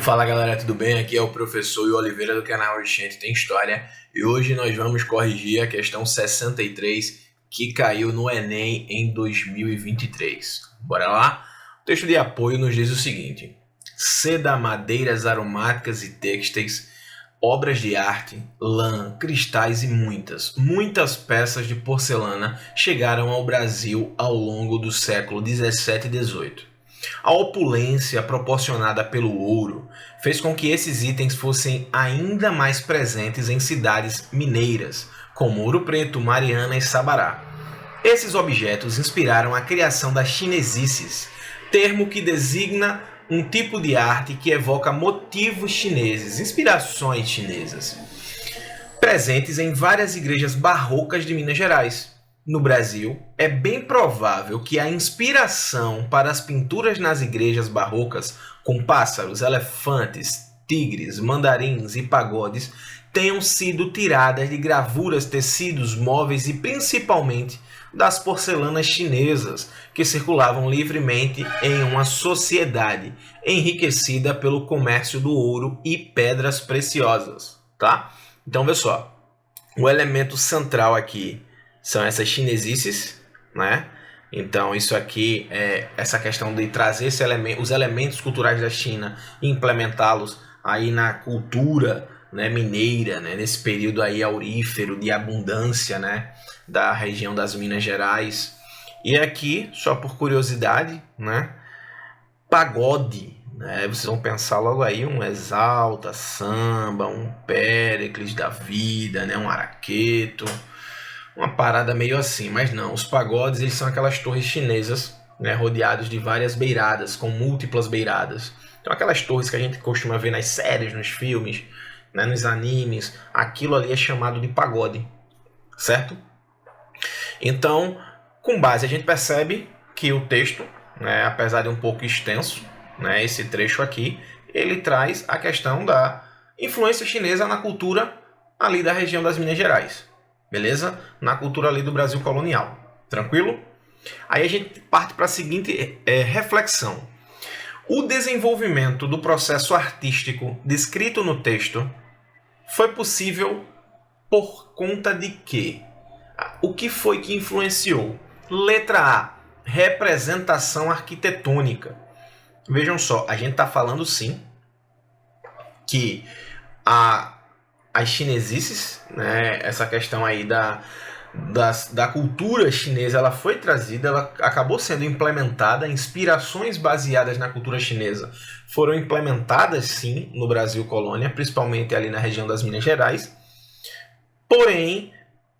Fala galera, tudo bem? Aqui é o professor Oliveira do canal Oxente Tem História e hoje nós vamos corrigir a questão 63 que caiu no Enem em 2023. Bora lá? O texto de apoio nos diz o seguinte: seda, madeiras aromáticas e têxteis, obras de arte, lã, cristais e muitas peças de porcelana chegaram ao Brasil ao longo do século 17 e 18. A opulência proporcionada pelo ouro fez com que esses itens fossem ainda mais presentes em cidades mineiras, como Ouro Preto, Mariana e Sabará. Esses objetos inspiraram a criação das chinesices, termo que designa um tipo de arte que evoca motivos chineses, inspirações chinesas, presentes em várias igrejas barrocas de Minas Gerais. No Brasil, é bem provável que a inspiração para as pinturas nas igrejas barrocas, com pássaros, elefantes, tigres, mandarins e pagodes, tenham sido tiradas de gravuras, tecidos, móveis e principalmente das porcelanas chinesas, que circulavam livremente em uma sociedade enriquecida pelo comércio do ouro e pedras preciosas, tá? Então, vê só, o elemento central aqui são essas chinesices, né? Então, isso aqui é essa questão de trazer os elementos culturais da China e implementá-los aí na cultura, né, mineira, né, nesse período aí aurífero de abundância, né, da região das Minas Gerais. E aqui, só por curiosidade, né, pagode, né? Vocês vão pensar logo aí um Exalta, Samba, um Péricles da vida, né, um Araqueto, uma parada meio assim, mas não. Os pagodes, eles são aquelas torres chinesas, né, rodeados de várias beiradas, com múltiplas beiradas. Então aquelas torres que a gente costuma ver nas séries, nos filmes, né, nos animes, aquilo ali é chamado de pagode, certo? Então, com base, a gente percebe que o texto, né, apesar de um pouco extenso, né, esse trecho aqui, ele traz a questão da influência chinesa na cultura ali da região das Minas Gerais. Beleza? Na cultura ali do Brasil colonial. Tranquilo? Aí a gente parte para a seguinte reflexão. O desenvolvimento do processo artístico descrito no texto foi possível por conta de quê? O que foi que influenciou? Letra A. Representação arquitetônica. Vejam só, a gente está falando sim que as chinesices, né, essa questão aí da cultura chinesa, ela foi trazida, ela acabou sendo implementada, inspirações baseadas na cultura chinesa foram implementadas sim no Brasil colônia, principalmente ali na região das Minas Gerais. Porém,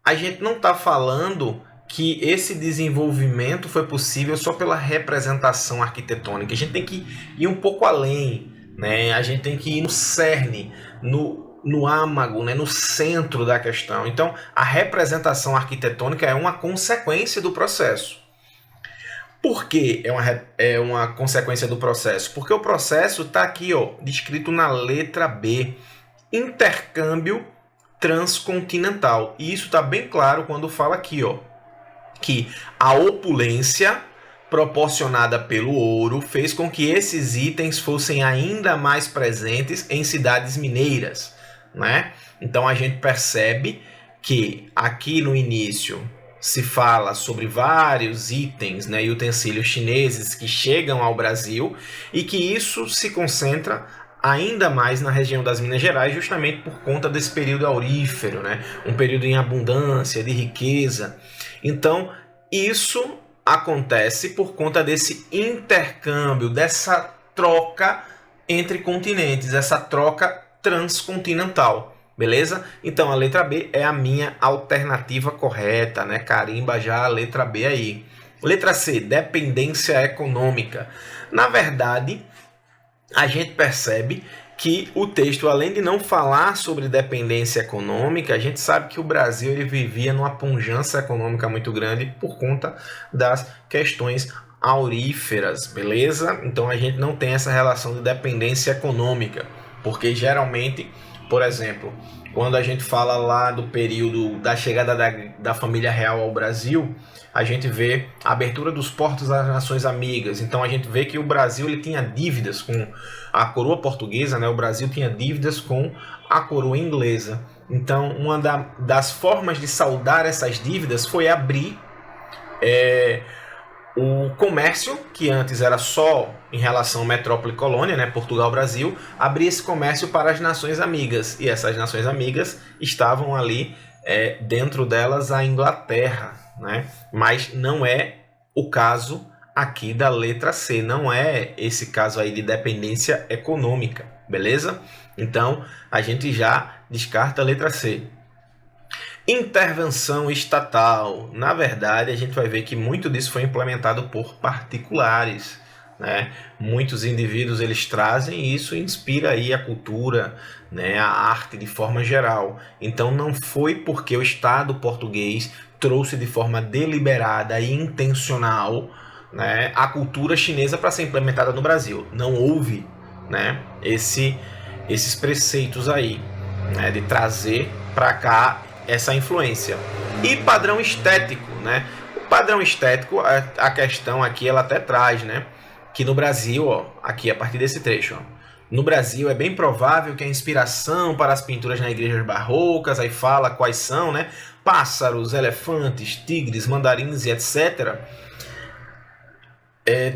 a gente não está falando que esse desenvolvimento foi possível só pela representação arquitetônica. A gente tem que ir um pouco além, né? A gente tem que ir no cerne, no âmago, né, no centro da questão. Então, a representação arquitetônica é uma consequência do processo. Por que é uma consequência do processo? Porque o processo está aqui, ó, descrito na letra B, intercâmbio transcontinental. E isso está bem claro quando fala aqui, ó, que a opulência proporcionada pelo ouro fez com que esses itens fossem ainda mais presentes em cidades mineiras, né? Então a gente percebe que aqui no início se fala sobre vários itens, né, e utensílios chineses que chegam ao Brasil e que isso se concentra ainda mais na região das Minas Gerais, justamente por conta desse período aurífero, né? Um período em abundância, de riqueza. Então, isso acontece por conta desse intercâmbio, dessa troca entre continentes, essa troca transcontinental, beleza? Então, a letra B é a minha alternativa correta, né? Carimba já a letra B aí. Letra C, dependência econômica. Na verdade, a gente percebe que o texto, além de não falar sobre dependência econômica, a gente sabe que o Brasil ele vivia numa pujança econômica muito grande por conta das questões auríferas, beleza? Então a gente não tem essa relação de dependência econômica, porque geralmente Por exemplo, quando a gente fala lá do período da chegada da família real ao Brasil, a gente vê a abertura dos portos das nações amigas. Então a gente vê que o Brasil ele tinha dívidas com a coroa portuguesa, né? O Brasil tinha dívidas com a coroa inglesa. Então uma das formas de saldar essas dívidas foi abrir o comércio, que antes era só em relação metrópole e colônia, né, Portugal-Brasil, abrir esse comércio para as nações amigas. E essas nações amigas estavam ali, dentro delas a Inglaterra, né? Mas não é o caso aqui da letra C, não é esse caso aí de dependência econômica, beleza? Então a gente já descarta a letra C. Intervenção estatal. Na verdade, a gente vai ver que muito disso foi implementado por particulares, né? Muitos indivíduos eles trazem e isso inspira aí a cultura, né? A arte de forma geral. Então não foi porque o Estado português trouxe de forma deliberada e intencional, né, a cultura chinesa para ser implementada no Brasil. Não houve, né, esses preceitos aí, né, de trazer para cá essa influência. E padrão estético, né? O padrão estético, a questão aqui ela até traz, né, que no Brasil, ó, aqui a partir desse trecho, ó, no Brasil é bem provável que a inspiração para as pinturas nas igrejas barrocas, aí fala quais são, né, pássaros, elefantes, tigres, mandarins e etc.,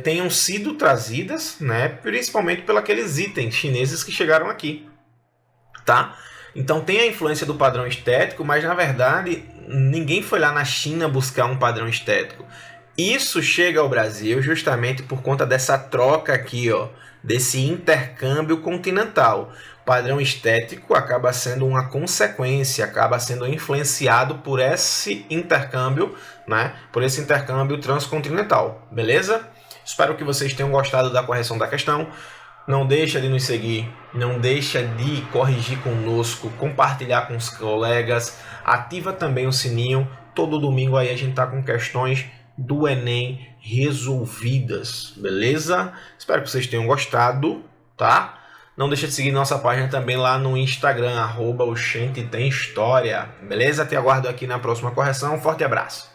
tenham sido trazidas, né, principalmente pelos aqueles itens chineses que chegaram aqui, tá? Então tem a influência do padrão estético, mas na verdade ninguém foi lá na China buscar um padrão estético. Isso chega ao Brasil justamente por conta dessa troca aqui, ó, desse intercâmbio continental. O padrão estético acaba sendo uma consequência, acaba sendo influenciado por esse intercâmbio, né, por esse intercâmbio transcontinental, beleza? Espero que vocês tenham gostado da correção da questão. Não deixa de nos seguir, não deixa de corrigir conosco, compartilhar com os colegas, ativa também o sininho. Todo domingo aí a gente tá com questões do Enem resolvidas, beleza? Espero que vocês tenham gostado, tá? Não deixa de seguir nossa página também lá no Instagram, @oxentetemhistoria, beleza? Te aguardo aqui na próxima correção. Forte abraço!